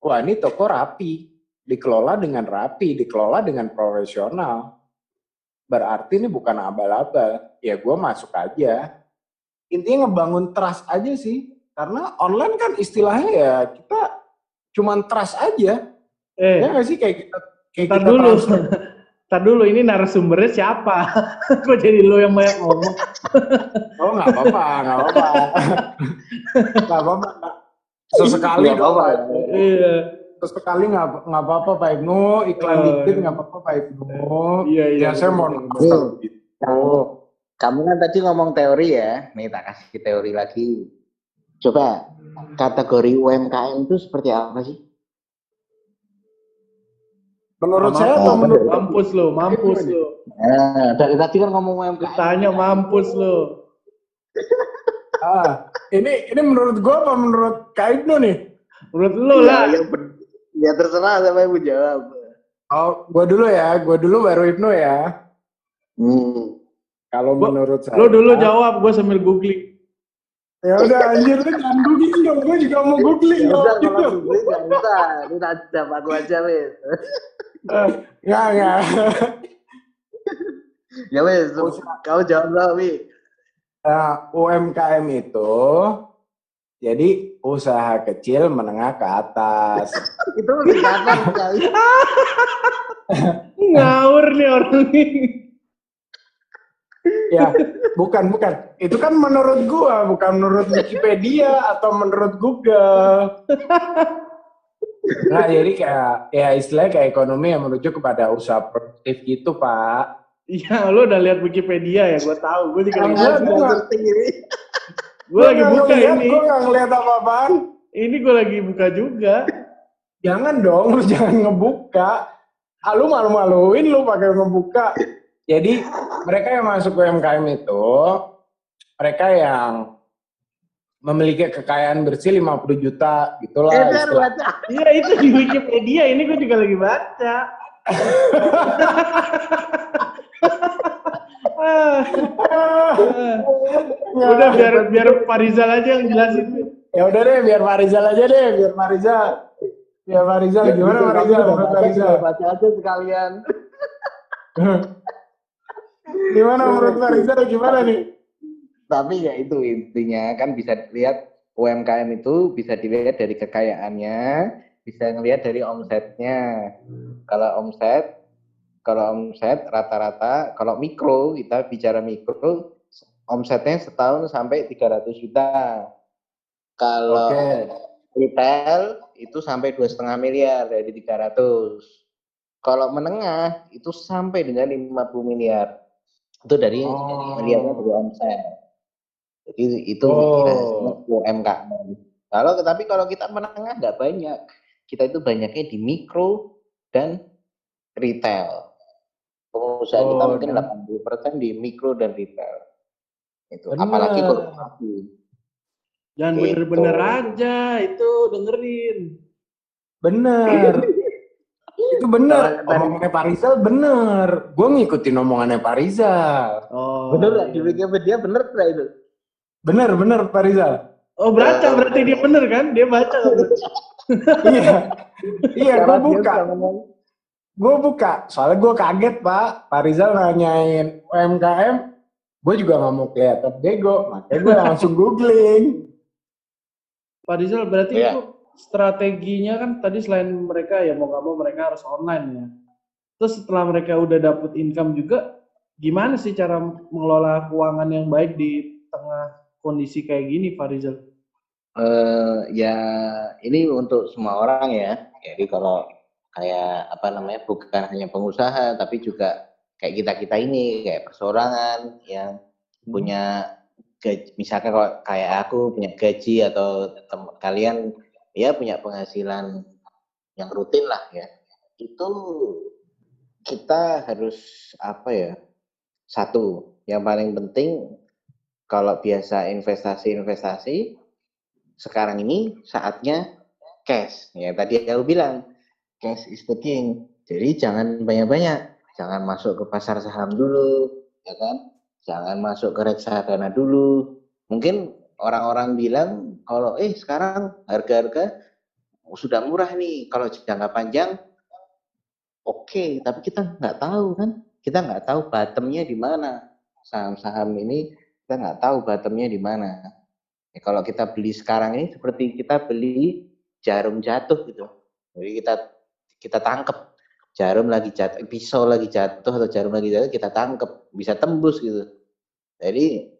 wah ini toko rapi, dikelola dengan rapi, dikelola dengan profesional. Berarti ini bukan abal-abal, ya gue masuk aja. Intinya ngebangun trust aja sih, karena online kan istilahnya ya kita cuman trust aja. Ya nggak sih kayak kita dulu. Tar dulu, ini narasumbernya siapa? Kok jadi lo yang banyak ngomong? Oh nggak apa-apa. Nggak apa-apa. Sesekali apa-apa. Iya. Sesekali nggak apa-apa Pak Ibnu, iklan dikit nggak apa-apa Pak Ibnu. Iya. Ya saya mau gitu. Kamu kan tadi ngomong teori ya, nih tak kasih teori lagi. Coba kategori UMKM itu seperti apa sih? Menurut saya atau menurut mampus lo. Nah, dari tadi kan ngomong UMKM. Tanya mampus lo. Ini menurut gua apa menurut Kak Ibnu nih? Menurut lo lah. Ya terserah siapa yang mau jawab. Oh, gua dulu baru Ibnu ya. Kalau menurut saya. Lo dulu jawab, gue sambil googling. Ya udah anjir, lu jangan googling dong, gue juga mau googling dong. Udah kalau googling nggak bisa, lu jawab aku aja wes. Nggak. Ya wes, kau jawab lah Wi. UMKM itu jadi usaha kecil menengah ke atas. Itu singkatan sekali. Ngawur nih orang ini. Ya, bukan. Itu kan menurut gua, bukan menurut Wikipedia atau menurut Google. Nah, jadi kayak ya istilahnya kayak ekonomi yang menuju kepada usaha produktif gitu, Pak. Iya, lo udah lihat Wikipedia ya, gue tahu. Gue juga ngerti ini. Gue lagi buka ini. Gue nggak ngeliat apa-apaan. Ini gue lagi buka juga. Jangan dong, lu jangan ngebuka. Lu malu-maluin lu pakai ngebuka. Jadi mereka yang masuk ke UMKM itu, mereka yang memiliki kekayaan bersih 50 juta gitulah. Iya itu di Wikipedia, ini gue juga lagi baca. Udah biar Pak Rizal aja yang jelasin. Ya udah deh, biar Pak Rizal aja deh, biar Pak Rizal. Ya Pak Rizal, gimana Pak Rizal? Menurut Pak Rizal? Baca aja sekalian. Gimana menurut Pak Rizal? Gimana nih? Tapi ya itu intinya kan bisa dilihat UMKM itu bisa dilihat dari kekayaannya, bisa ngelihat dari omsetnya. Kalau omset rata-rata, kalau mikro kita bicara mikro, omsetnya setahun sampai 300 juta. Kalau retail itu sampai 2,5 miliar dari 300. Kalau menengah itu sampai dengan 50 miliar. Itu dari miliarnya dari omset. Jadi itu UMKM. Tapi kalau kita menengah nggak banyak. Kita itu banyaknya di mikro dan retail. Pengusaha kita mungkin 80% di mikro dan retail. Itu Bener. Apalagi korporasi. Jangan Gitu. bener-bener aja itu dengerin. Bener. Itu bener. Omongannya Pak Rizal bener. Gue ngikutin omongannya Pak Rizal. Bener nggak di Wikipedia bener nggak itu? Bener Pak Rizal. Oh baca berarti dia bener kan? Dia baca. Iya gue buka. Gue buka. Soalnya gue kaget Pak Rizal nanyain UMKM. Gue juga nggak mau kelihatan bego. Makanya gue langsung googling. Pak Rizal berarti itu strateginya kan tadi selain mereka ya mau nggak mau mereka harus online ya. Terus setelah mereka udah dapet income juga, gimana sih cara mengelola keuangan yang baik di tengah kondisi kayak gini, Pak Rizal? Ya ini untuk semua orang ya. Jadi kalau kayak apa namanya, bukan hanya pengusaha tapi juga kayak kita ini kayak perseorangan yang punya gaji, misalkan kalau kayak aku punya gaji atau kalian ya punya penghasilan yang rutin lah ya, itu kita harus apa ya, satu yang paling penting kalau biasa investasi sekarang ini saatnya cash ya, tadi aku bilang cash is the king. Jadi jangan banyak-banyak, jangan masuk ke pasar saham dulu ya kan, jangan masuk ke reksadana dulu. Mungkin orang-orang bilang kalau sekarang harga-harga sudah murah nih kalau jangka panjang. Oke, tapi kita nggak tahu kan, kita nggak tahu bottomnya di mana. Saham-saham ini kita nggak tahu bottomnya di mana. Ya, kalau kita beli sekarang ini seperti kita beli jarum jatuh gitu. Jadi kita tangkep jarum lagi jatuh, pisau lagi jatuh atau jarum lagi jatuh, kita tangkep, bisa tembus gitu. Jadi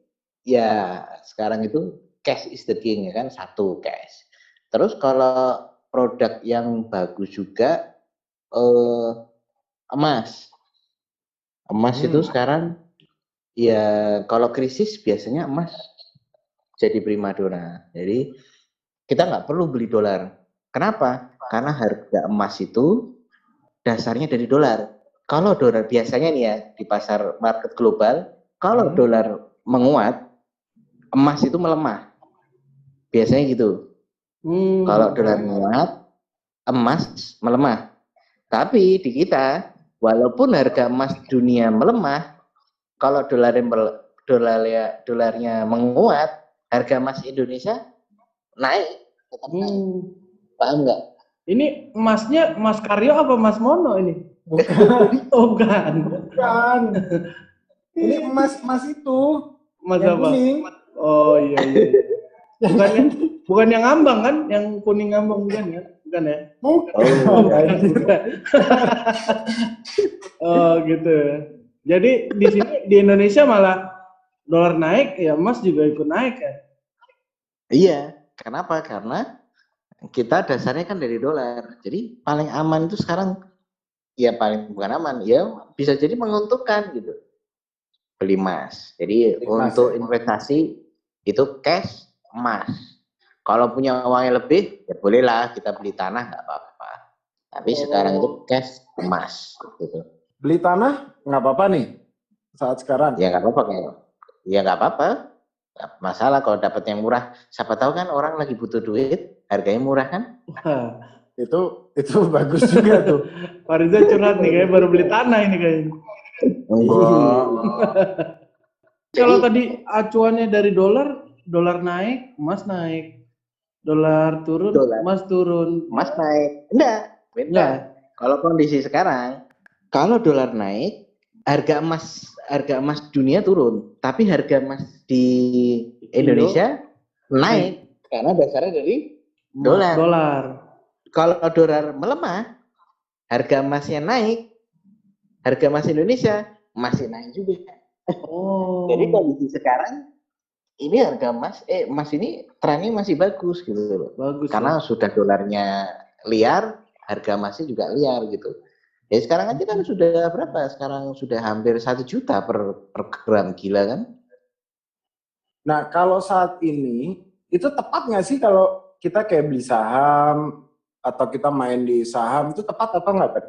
ya sekarang itu cash is the king ya kan, satu cash. Terus kalau produk yang bagus juga emas. Emas itu sekarang ya kalau krisis biasanya emas jadi primadona. Jadi kita nggak perlu beli dolar. Kenapa? Karena harga emas itu dasarnya dari dolar. Kalau dolar biasanya nih ya di pasar market global, kalau dolar menguat, emas itu melemah. Biasanya gitu. Kalau dolar menguat, emas melemah. Tapi di kita, walaupun harga emas dunia melemah, kalau dolarnya menguat, harga emas Indonesia naik. Tetap naik. Paham nggak? Ini emasnya Mas Karyo apa Mas Mono ini? Bukan. Oh, bukan. Bukan. Ini emas itu. Mas yang apa? kuning. Oh iya. Bukan yang ngambang kan? Yang kuning ngambang bukan ya? Bukan ya? Bukan. Oh gitu. Jadi di sini di Indonesia malah dolar naik, ya emas juga ikut naik kan? Iya. Kenapa? Karena kita dasarnya kan dari dolar. Jadi paling aman itu sekarang, ya paling bukan aman, ya bisa jadi menguntungkan gitu. Beli emas. Jadi untuk investasi itu cash emas. Kalau punya uangnya lebih, ya bolehlah kita beli tanah, nggak apa-apa. Tapi sekarang itu cash emas gitu. Beli tanah nggak apa-apa nih saat sekarang. Ya nggak apa-apa kan? Ya nggak apa-apa. Nggak masalah kalau dapat yang murah. Siapa tahu kan orang lagi butuh duit, harganya murah kan? Itu bagus juga tuh. Pak Riza curhat nih, kayak baru beli tanah ini kayaknya. Enggak. Kalau tadi acuannya dari dolar naik, emas naik. Dolar turun, emas turun. Emas naik. Enggak. Kalau kondisi sekarang, kalau dolar naik, harga emas dunia turun, tapi harga emas di Indonesia naik karena dasarnya dari dolar. Kalau dolar melemah, harga emasnya naik, harga emas Indonesia masih naik juga. Jadi kondisi sekarang ini harga emas ini trennya masih bagus gitu loh. Bagus. Karena sudah dolarnya liar, harga emasnya juga liar gitu. Ya sekarang aja kan sudah berapa? Sekarang sudah hampir 1 juta per gram, gila kan? Nah kalau saat ini itu tepat nggak sih kalau kita kayak beli saham atau kita main di saham, itu tepat apa nggak, Pak?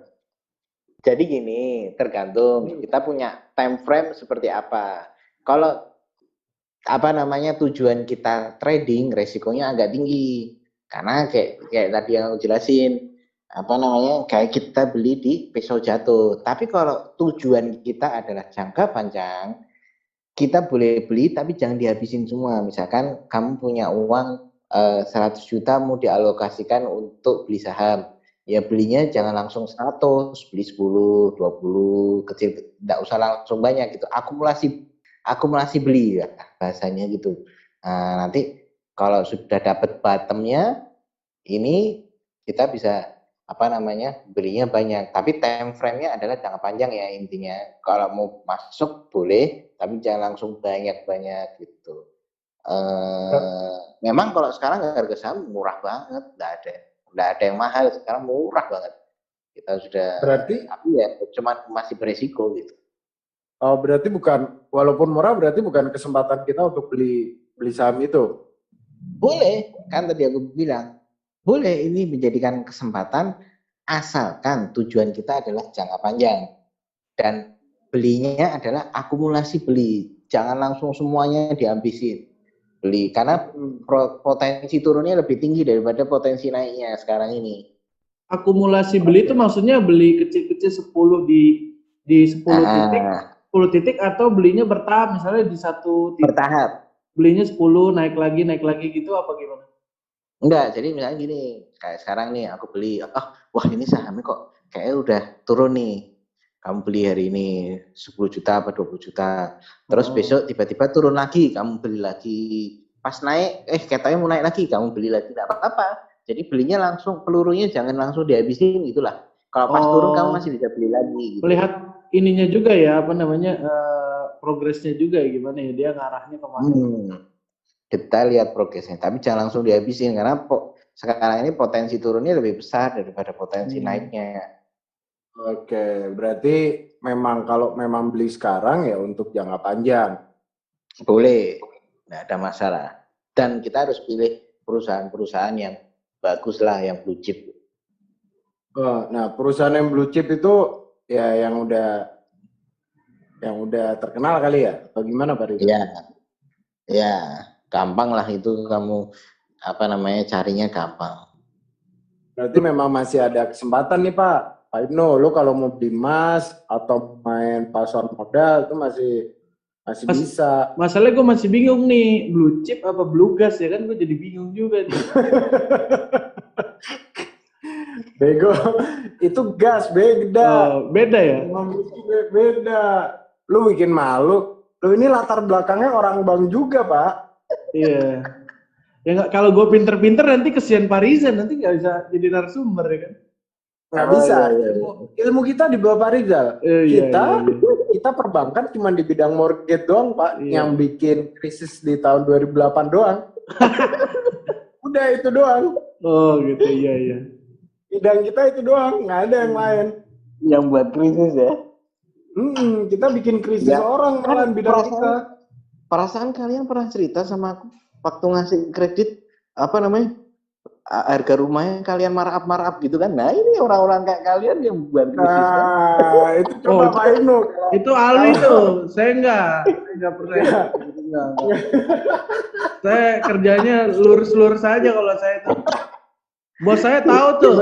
Jadi gini, tergantung kita punya time frame seperti apa. Kalau tujuan kita trading, resikonya agak tinggi. Karena kayak tadi yang aku jelasin, kayak kita beli di pisau jatuh. Tapi kalau tujuan kita adalah jangka panjang, kita boleh beli tapi jangan dihabisin semua. Misalkan kamu punya uang 100 juta mau dialokasikan untuk beli saham, ya belinya jangan langsung 100, beli 10, 20, kecil, tidak usah langsung banyak gitu. Akumulasi beli ya bahasanya gitu. Nanti kalau sudah dapat bottomnya, ini kita bisa belinya banyak, tapi time frame-nya adalah jangka panjang ya intinya. Kalau mau masuk boleh, tapi jangan langsung banyak-banyak gitu. Memang kalau sekarang harga saham murah banget, nggak ada yang mahal, sekarang murah banget. Kita sudah, tapi ya cuma masih beresiko gitu. Oh, berarti walaupun murah berarti bukan kesempatan kita untuk beli saham itu. Boleh, kan tadi aku bilang, boleh ini menjadikan kesempatan asalkan tujuan kita adalah jangka panjang dan belinya adalah akumulasi beli, jangan langsung semuanya dihabisin beli karena potensi turunnya lebih tinggi daripada potensi naiknya sekarang ini. Akumulasi beli itu maksudnya beli kecil-kecil 10 di 10 titik, 10 titik atau belinya bertahap, misalnya di satu titik. Bertahap. Belinya 10 naik lagi gitu apa gimana? Enggak, jadi misalnya gini, kayak sekarang nih aku beli, wah ini sahamnya kok kayaknya udah turun nih. Kamu beli hari ini 10 juta apa 20 juta. Terus besok tiba-tiba turun lagi, kamu beli lagi. Pas naik, katanya mau naik lagi, kamu beli lagi. Enggak apa-apa. Jadi belinya langsung, pelurunya jangan langsung dihabisin gitulah. Kalau pas turun kamu masih bisa beli lagi. Gitu. Melihat ininya juga ya, progresnya juga ya, gimana ya, dia ngarahnya kemana. Kita lihat progresnya, tapi jangan langsung dihabisin karena sekarang ini potensi turunnya lebih besar daripada potensi naiknya. Oke, berarti kalau memang beli sekarang ya untuk jangka panjang. Boleh, nggak ada masalah. Dan kita harus pilih perusahaan-perusahaan yang bagus lah, yang blue chip. Nah, perusahaan yang blue chip itu ya yang udah terkenal kali ya, atau gimana Pak Rizal? Ya, gampang lah itu kamu carinya gampang. Berarti memang masih ada kesempatan nih Pak Ibnu, lu kalau mau beli emas atau main pasar modal itu masih bisa. Masalahnya gue masih bingung nih, blue chip apa blue gas ya kan, gue jadi bingung juga nih. Bego, itu gas beda. Beda ya? Beda. Lu bikin malu. Lu ini latar belakangnya orang bank juga Pak. Iya. Ya nggak, kalau gue pinter-pinter nanti kesian Pak Rizal, nanti nggak bisa jadi narasumber ya kan? Nggak bisa. Ilmu kita di bawah Pak Rizal. Kita perbankan cuma di bidang mortgage doang Pak, yang bikin krisis di tahun 2008 doang. Udah itu doang. Oh gitu, iya. Bidang kita itu doang, nggak ada yang lain. Yang buat krisis ya? Kita bikin krisis orang malah bidang kita. Perasaan kalian pernah cerita sama aku waktu ngasih kredit harga rumahnya kalian marap gitu kan? Nah ini orang-orang kayak kalian yang buat krisis kan? Itu coba Pak Ibnu. Itu Alwi tuh, saya nggak pernah. Enggak. Saya kerjanya lurus-lurus aja kalau saya tuh. Bos saya tahu tuh,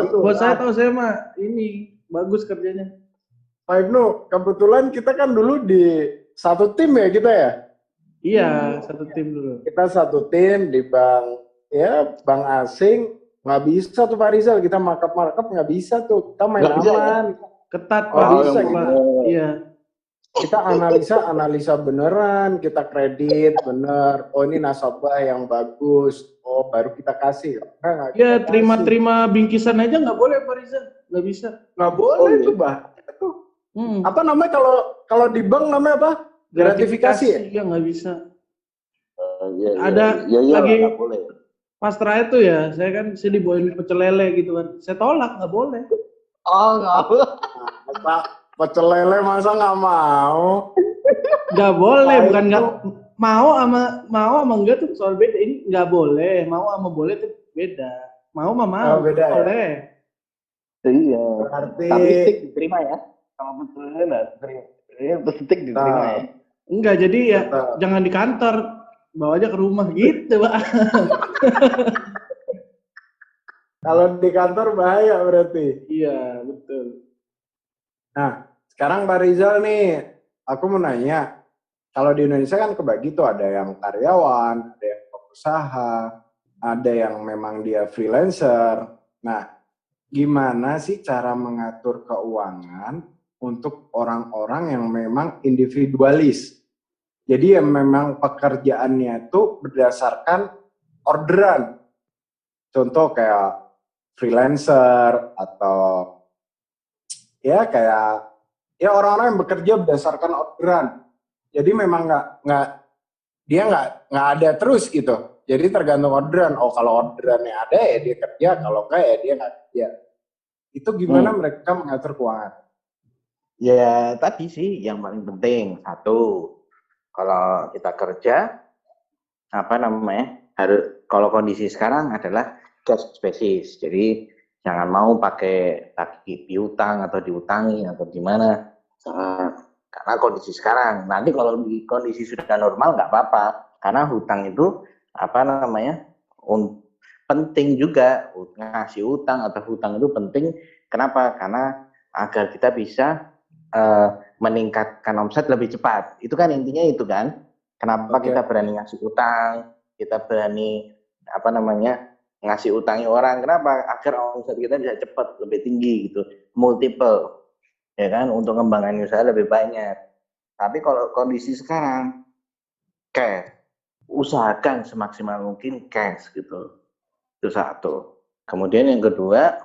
saya mah ini bagus kerjanya. Pak Ibnu, kebetulan kita kan dulu di satu tim ya kita ya? Iya, satu tim dulu. Kita satu tim di bank asing, nggak bisa tuh Pak Rizal, kita markup nggak bisa tuh, kita main aman. Ketat Pak. Bisa, iya. Kita analisa beneran, kita kredit bener, oh ini nasabah yang bagus, oh baru kita kasih. Iya, terima bingkisan aja nggak boleh Pak Rizal, nggak bisa. Nggak boleh tuh Bah. Apa namanya kalau di bank namanya apa? Gratifikasi ya? Iya nggak bisa. Ada lagi pas terakhir tuh ya, saya kan dibawain pecel lele gitu kan, saya tolak nggak boleh. Oh nggak boleh. Pecel lele masa nggak mau? Nggak boleh, bukan nggak mau sama enggak tuh soal beda. Ini nggak boleh, mau sama boleh tuh beda. Mau sama beda boleh. Ya? Iya. Berarti... Tapi stick diterima ya. Kalau betulnya nggak diterima. Stick diterima ya. Enggak, jadi ya jangan di kantor, bawa aja ke rumah gitu Pak. Kalau di kantor bahaya berarti. Iya betul. Nah, sekarang Pak Rizal nih, aku mau nanya, kalau di Indonesia kan kebagi tuh ada yang karyawan, ada yang pengusaha, ada yang memang dia freelancer. Nah, gimana sih cara mengatur keuangan untuk orang-orang yang memang individualis? Jadi yang memang pekerjaannya itu berdasarkan orderan. Contoh kayak freelancer atau ya kayak ya orang-orang yang bekerja berdasarkan orderan. Jadi memang nggak ada terus gitu. Jadi tergantung orderan. Oh kalau orderannya ada ya dia kerja, kalau enggak ya dia nggak kerja. Itu gimana mereka mengatur keuangan? Ya tadi sih yang paling penting satu, kalau kita kerja harus, kalau kondisi sekarang adalah cash basis. Jadi jangan mau pakai tagih piutang atau diutangi atau gimana. Karena kondisi sekarang. Nanti kalau di kondisi sudah normal nggak apa-apa. Karena hutang itu penting juga. Ngasih utang atau hutang itu penting. Kenapa? Karena agar kita bisa meningkatkan omset lebih cepat. Itu kan intinya itu kan. Kenapa kita berani ngasih utang? Kita berani ngasih utangi orang. Kenapa? Agar omset kita bisa cepat, lebih tinggi gitu, multiple, ya kan, untuk mengembangkan usaha lebih banyak. Tapi kalau kondisi sekarang, cash, usahakan semaksimal mungkin cash gitu. Itu satu. Kemudian yang kedua,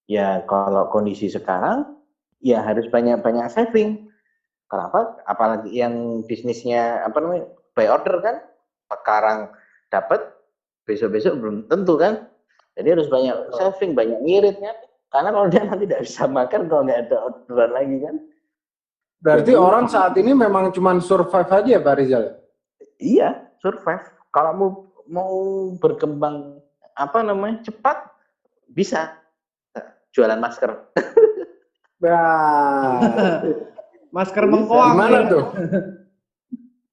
ya kalau kondisi sekarang, ya harus banyak-banyak saving. Kenapa? Apalagi yang bisnisnya by order kan, sekarang dapat, besok-besok belum tentu kan. Jadi harus banyak saving, banyak ngiritnya. Karena kalau dia nanti tidak bisa makan kalau nggak ada orderan lagi kan. Berarti orang saat ini memang cuma survive aja ya Pak Rizal? Iya, survive. Kalau mau berkembang cepat, bisa jualan masker. Masker mengkoang. Gimana ya. tuh?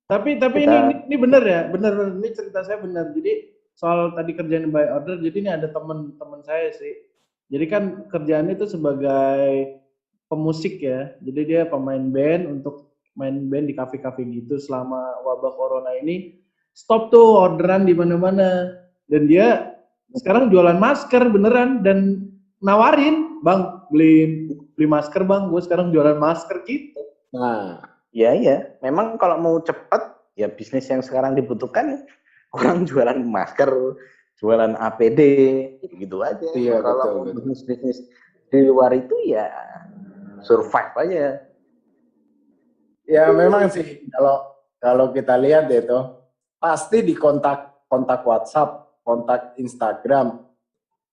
Tapi ini benar ya, benar ini cerita saya benar. Jadi soal tadi kerjaan by order, jadi ini ada teman saya sih. Jadi kan kerjaannya itu sebagai pemusik ya. Jadi dia pemain band untuk main band di kafe-kafe gitu selama wabah corona ini. Stop tuh orderan di mana-mana. Dan dia sekarang jualan masker beneran dan nawarin, "Bang, beli masker, Bang. Gue sekarang jualan masker," gitu. Nah, iya. Memang kalau mau cepat, ya bisnis yang sekarang dibutuhkan orang jualan masker, jualan APD, gitu aja. Iya, kalau betul. bisnis di luar itu ya survive aja. Ya memang sih kalau kita lihat itu pasti di kontak WhatsApp, kontak Instagram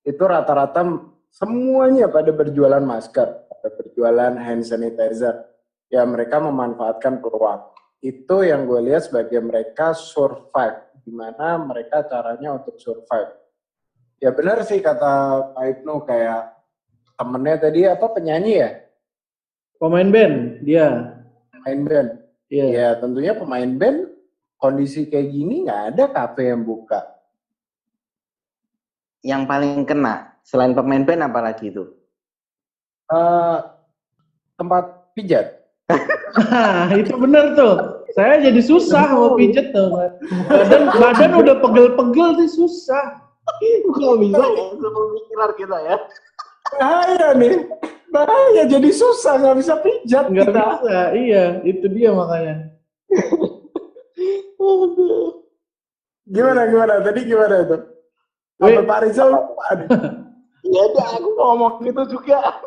itu rata-rata semuanya pada berjualan masker, pada berjualan hand sanitizer. Ya mereka memanfaatkan peluang. Itu yang gue lihat sebagai mereka survive. Gimana mereka caranya untuk survive. Ya benar sih kata Pak Ibnu, kayak temennya tadi penyanyi ya? Pemain band dia. Pemain band. Iya. Ya tentunya pemain band kondisi kayak gini nggak ada kafe yang buka. Yang paling kena selain pemain band apalagi itu? Tempat pijat. Itu bener tuh. Saya jadi susah mau pijet tuh. Badan udah pegel-pegel sih susah. Kok bisa ya sepemikiran kita ya? Bahaya nih. Bahaya, jadi susah, nggak bisa pijat Nggak kita. bisa, iya. Itu dia makanya. Gimana? Tadi gimana itu? Apa Pak Rizal? Ya udah, aku ngomong gitu juga.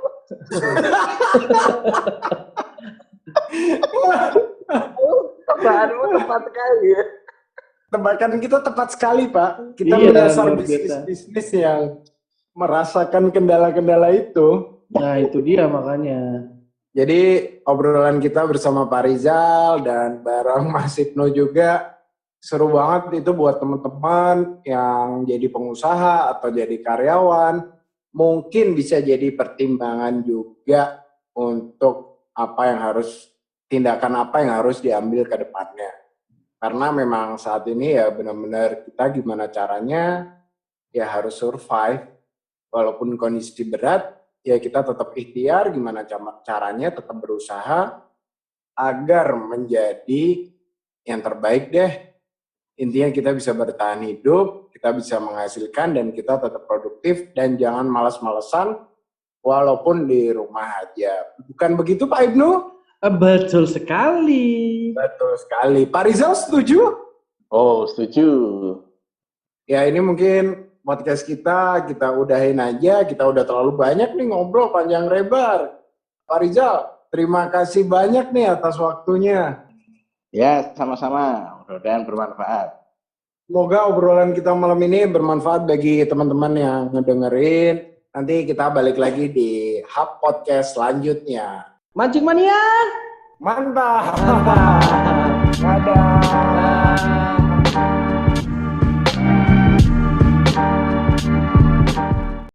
Tebakanmu tepat sekali ya. Tebakan kita tepat sekali Pak. Kita Iya, menyasar luar biasa. bisnis yang merasakan kendala-kendala itu. Nah itu dia makanya. Jadi obrolan kita bersama Pak Rizal dan bareng Mas Ibnu juga seru banget itu buat teman-teman yang jadi pengusaha atau jadi karyawan. Mungkin bisa jadi pertimbangan juga untuk tindakan apa yang harus diambil ke depannya. Karena memang saat ini ya benar-benar kita gimana caranya ya harus survive. Walaupun kondisi berat, ya kita tetap ikhtiar gimana caranya tetap berusaha agar menjadi yang terbaik deh. Intinya kita bisa bertahan hidup, kita bisa menghasilkan dan kita tetap produktif dan jangan malas-malesan walaupun di rumah aja. Bukan begitu Pak Ibnu? Betul sekali. Betul sekali. Pak Rizal setuju? Oh, setuju. Ya ini mungkin podcast kita udahin aja. Kita udah terlalu banyak nih ngobrol panjang lebar. Pak Rizal, terima kasih banyak nih atas waktunya. Ya, sama-sama. Mudah-mudahan bermanfaat. Semoga obrolan kita malam ini bermanfaat bagi teman-teman yang ngedengerin. Nanti kita balik lagi di Hub Podcast selanjutnya. Mancing mania. Mantap. Mantap. Dadah. Dadah.